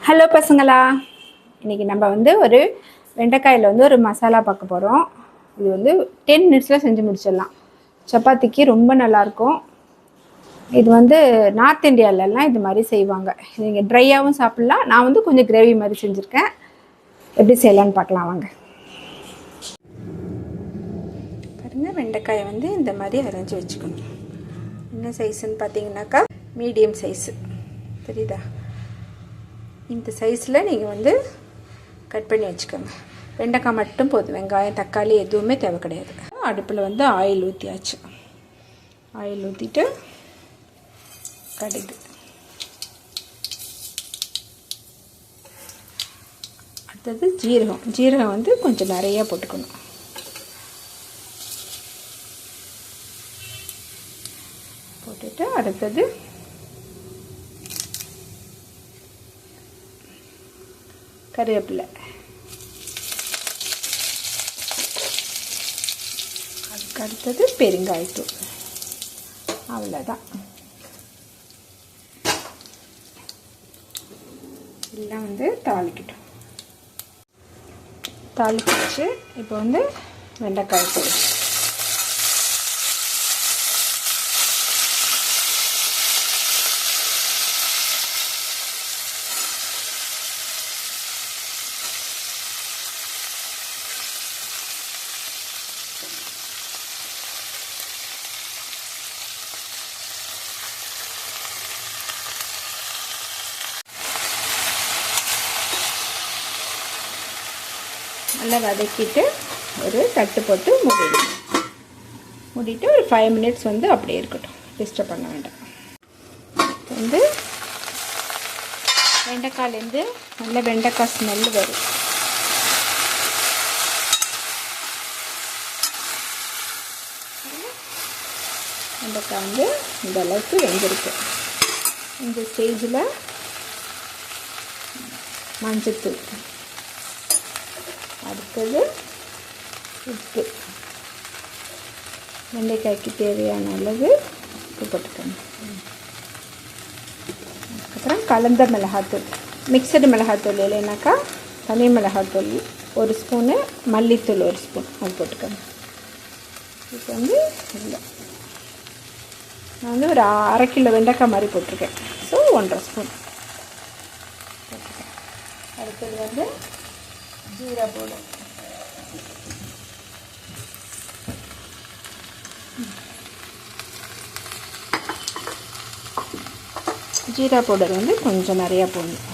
Hello பசங்களா, இன்றைக்கி நம்ம ஒரு வெண்டைக்காயில் ஒரு மசாலா பார்க்க போகிறோம். இது 10 மினிட்ஸில் செஞ்சு முடிச்சிடலாம். சப்பாத்திக்கு ரொம்ப நல்லாயிருக்கும். இது நார்த் இந்தியாவிலலாம் இது மாதிரி செய்வாங்க. நீங்கள் ட்ரையாகவும் சாப்பிட்லாம். நான் கொஞ்சம் கிரேவி மாதிரி செஞ்சுருக்கேன். எப்படி செய்யலான்னு பார்க்கலாம் வாங்க. பாருங்கள், வெண்டைக்காயை இந்த மாதிரி அரைஞ்சி வச்சுக்கணும். என்ன சைஸுன்னு பார்த்தீங்கன்னாக்கா மீடியம் சைஸு தெரியுதா? இந்த சைஸில் நீங்கள் கட் பண்ணி வச்சுக்கோங்க. வெண்டைக்காய் மட்டும் போதும், வெங்காயம் தக்காளி எதுவுமே தேவை கிடையாது. அடுப்பில் ஆயில் ஊற்றியாச்சு. ஆயில் ஊற்றிட்டு கடுகு, அடுத்தது ஜீரகம் கொஞ்சம் நிறையா போட்டுக்கணும். போட்டுட்டு அடுத்தது கருவேப்பிலை, அதுக்கு அடுத்தது பெருங்காயத்தூள். அவ்வளோதான். எல்லாம் தாளிக்கட்டும். தாளிச்சு இப்போ வெண்டைக்காய் தூள், நல்லா வதக்கிட்டு ஒரு தட்டு போட்டு மூடிட்டு ஒரு 5 மினிட்ஸ் அப்படியே இருக்கட்டும். டிஸ்டர்ப் பண்ண வேண்டாம். வெண்டைக்காயிலேருந்து நல்ல வெண்டைக்காய் ஸ்மெல் வரும். வெண்டைக்காய் இந்த அளவுக்கு வெந்திருக்கு. இந்த ஸ்டேஜில் மஞ்சத்தூள், அடுத்தது உப்பு, வெண்டைக்காய்க்கு தேவையான அளவு உப்பு போட்டுக்கணும். அதுக்கப்புறம் கலந்த மிளகாத்தூள், மிக்சடு மிளகாத்தூள் இல்லைனாக்கா தனி மிளகாத்தூள் 1 ஸ்பூனு, மல்லித்தூள் 1 ஸ்பூன் அது போட்டுக்கணும். இப்போ இல்லை, நான் ஒரு 1/2 கிலோ வெண்டைக்காய் மாதிரி போட்டிருக்கேன். ஸோ 1.5 ஸ்பூன் போட்டிருக்கேன். அடுத்தது ஜீரா பவுடர், ஜீரா பவுடர் கொஞ்சம் நிறையா போடணும்.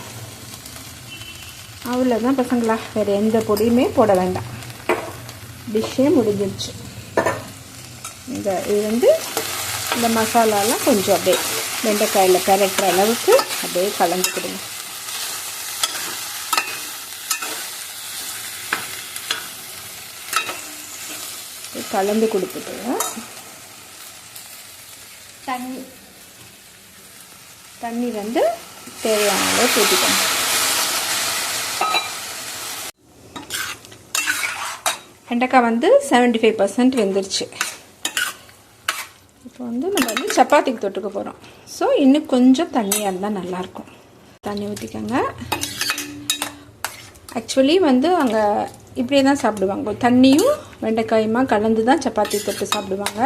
அவ்வளோதான் பசங்களா, வேறு எந்த பொடியுமே போட வேண்டாம். டிஷ்ஷே முடிஞ்சிருச்சு. இது இந்த மசாலாலாம் கொஞ்சம் அப்படியே வெண்டைக்காயில் பெரட்டுற அளவுக்கு அப்படியே கலந்துக்கிடுங்க. கலந்து கொடுத்துட்டு தண்ணி தேவையான அளவு ஊற்றிக்கணும். வெண்டைக்காய் 75% வெந்துருச்சு. இப்போ நம்ம சப்பாத்திக்கு தொட்டுக்க போகிறோம். ஸோ இன்னும் கொஞ்சம் தண்ணியாக இருந்தால் நல்லாயிருக்கும். தண்ணி ஊற்றிக்கோங்க. ஆக்சுவலி அங்கே இப்படியே தான் சாப்பிடுவாங்க. தண்ணியும் வெண்டைக்காயுமா கலந்து தான் சப்பாத்தி தொட்டு சாப்பிடுவாங்க.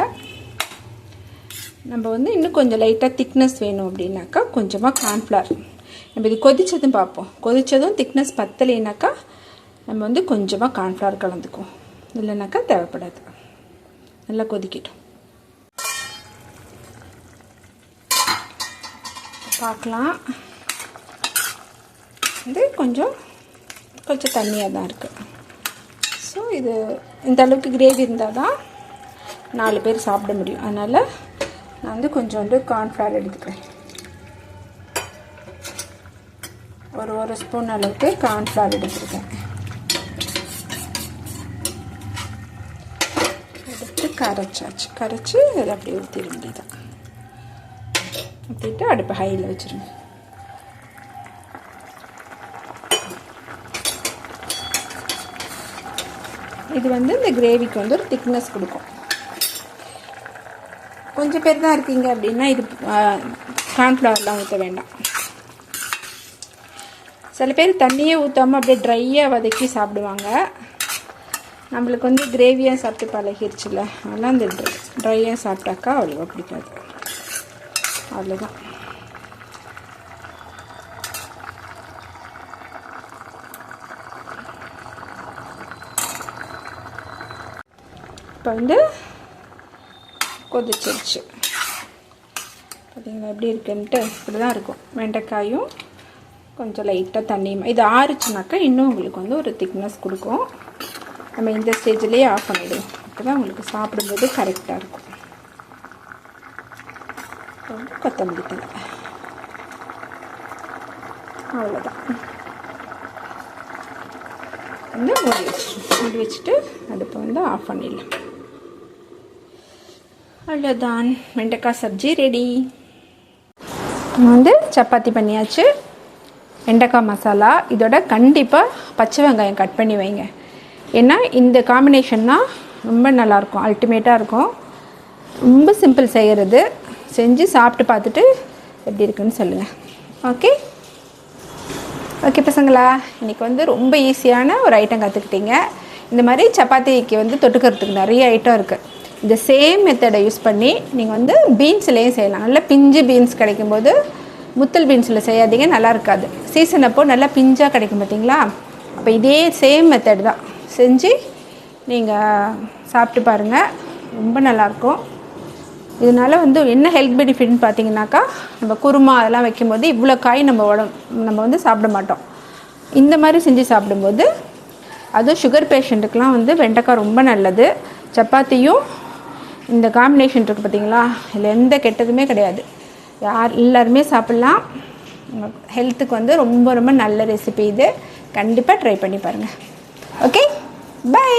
நம்ம இன்னும் கொஞ்சம் லைட்டாக திக்னஸ் வேணும் அப்படின்னாக்கா கொஞ்சமாக கார்ன்ஃப்ளவர், நம்ம இது கொதித்ததும் பார்ப்போம். கொதித்ததும் திக்னஸ் பத்தலைனாக்கா நம்ம கொஞ்சமாக கார்ன்ஃப்ளவர் கலந்துக்குவோம். இல்லைனாக்கா தேவைப்படாது. நல்லா கொதிக்கட்டும், பார்க்கலாம். கொஞ்சம் தண்ணியாக தான் இருக்குது. ஸோ இது இந்த அளவுக்கு கிரேவி இருந்தால் தான் 4 பேர் சாப்பிட முடியும். அதனால் நான் கொஞ்சோண்டு கார்ன்ஃப்ளவர் எடுத்துக்கிறேன். ஒரு ஸ்பூன் அளவுக்கு கார்ன்ஃப்ளவர் எடுத்துருக்கேன். எடுத்து கரைச்சி அதை அப்படியே ஊற்றிட வேண்டியதான். ஊற்றிட்டு அடுப்பு ஹையில் வச்சுருங்க. இது இந்த கிரேவிக்கு ஒரு திக்னஸ் கொடுக்கும். கொஞ்சம் பேர் தான் இருக்கீங்க அப்படின்னா இது கார்ன்ஃப்ளவர்லாம் ஊற்ற வேண்டாம். சில பேர் தண்ணியே ஊற்றாமல் அப்படியே ட்ரையாக வதக்கி சாப்பிடுவாங்க. நம்மளுக்கு வந்து கிரேவியாக சாப்பிட்டு பழகிருச்சுல, அதெல்லாம் அந்த ட்ரையாக சாப்பிட்டாக்கா அவ்வளோவா பிடிக்காது. அவ்வளோதான். இப்போ வந்து கொதிச்சிருச்சு. பார்த்தீங்களா எப்படி இருக்குன்ட்டு? இப்படி தான் இருக்கும். வெண்டைக்காயும் கொஞ்சம் லைட்டாக தண்ணியும். இது ஆறுச்சுனாக்கா இன்னும் உங்களுக்கு வந்து ஒரு திக்னஸ் கொடுக்கும். நம்ம இந்த ஸ்டேஜ்லேயே ஆஃப் பண்ணிவிடுவோம். அப்போ தான் உங்களுக்கு சாப்பிடும்போது கரெக்டாக இருக்கும். வந்து கொத்தமல்லி தழை, அவ்வளோதான். வந்து மூடி வச்சுட்டு அடுப்பை வந்து ஆஃப் பண்ணிடலாம். அவ்வளோதான், வெண்டைக்காய் சப்ஜி ரெடி. வந்து சப்பாத்தி பண்ணியாச்சு. வெண்டைக்காய் மசாலா இதோட கண்டிப்பாக பச்சை வெங்காயம் கட் பண்ணி வைங்க. ஏன்னா இந்த காம்பினேஷன் தான் ரொம்ப நல்லாயிருக்கும், அல்டிமேட்டாக இருக்கும். ரொம்ப சிம்பிள் செய்கிறது. செஞ்சு சாப்பிட்டு பார்த்துட்டு எப்படி இருக்குன்னு சொல்லுங்கள். ஓகே ஓகே பசங்களா, இன்றைக்கி வந்து ரொம்ப ஈஸியான ஒரு ஐட்டம் கற்றுக்கிட்டீங்க. இந்த மாதிரி சப்பாத்திக்கு வந்து தொட்டுக்கிறதுக்கு நிறைய ஐட்டம் இருக்குது. இந்த சேம் மெத்தடை யூஸ் பண்ணி நீங்கள் வந்து பீன்ஸ்லேயும் செய்யலாம். நல்லா பிஞ்சு பீன்ஸ் கிடைக்கும்போது முத்தல் பீன்ஸில் செய்யாதீங்க, நல்லா இருக்காது. சீசன் அப்போது நல்லா பிஞ்சாக கிடைக்கும் பார்த்தீங்களா? அப்போ இதே சேம் மெத்தட் தான் செஞ்சு நீங்கள் சாப்பிட்டு பாருங்கள், ரொம்ப நல்லாயிருக்கும். இதனால் வந்து என்ன ஹெல்த் பெனிஃபிட்னு பார்த்தீங்கன்னாக்கா, நம்ம குருமா அதெல்லாம் வைக்கும்போது இவ்வளோ காய் நம்ம வந்து சாப்பிட மாட்டோம். இந்த மாதிரி செஞ்சு சாப்பிடும்போது, அதுவும் சுகர் பேஷண்ட்டுக்கெலாம் வந்து வெண்டைக்காய் ரொம்ப நல்லது. சப்பாத்தியும் இந்த காம்பினேஷன் இருக்குது பார்த்தீங்களா, இதில் எந்த கெட்டதுமே கிடையாது. எல்லாருமே சாப்பிட்லாம். ஹெல்த்துக்கு வந்து ரொம்ப ரொம்ப நல்ல ரெசிபி இது. கண்டிப்பாக ட்ரை பண்ணி பாருங்கள். Okay, by.